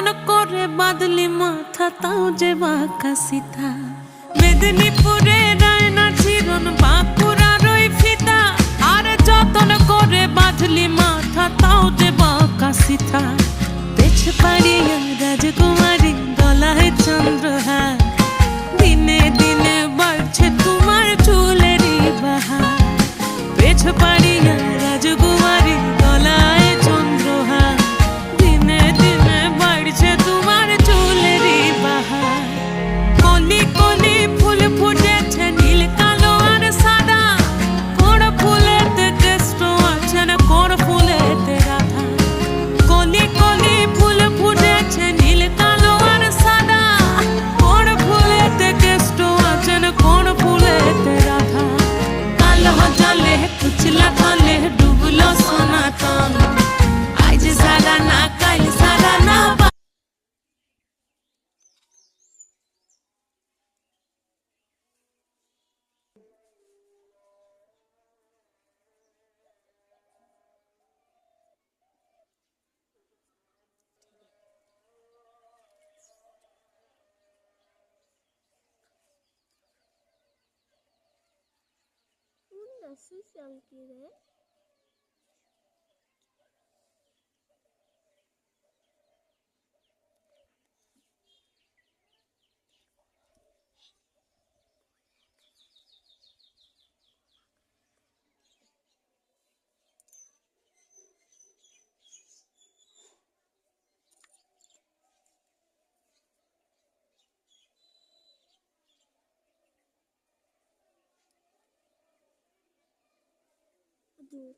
যতন করে বাদলি মাথা তাও যে বাঁকা সিথা। মেদিনীপুরে রায়না চিরন বাঁকুড়ার ওই ফিতা, আর যতন করে বাঁধলি মাথা তাও যে বাঁকা সিথা। পেছ পাড়িয়া রাজকুমারী গলায় চন্দ্রহার, দিনে দিনে বাড়ছে তোমার চুলেরই বাহার। পেছ পাড়িয়া রাজকুমারী গলায় চন্দ্রহার, দিনে দিনে বাড়ছে তোমার চুলেরই বাহার। কলি কলি ফুল ফুটেছে নীল কালো আর সাদা, কোন ফুলেতে কেষ্ট আছে না কোন ফুলেতে রাধা। কলি কলি ফুল ফুটেছে নীল কালো আর সাদা, কোন ফুলেতে কেষ্ট আছে না কোন ফুলেতে রাধা। কালো জলে কুচলা থলে ডুবলো সনাতন, আজ সারা না কাল সারা না। Nasıl sanki de? Dur.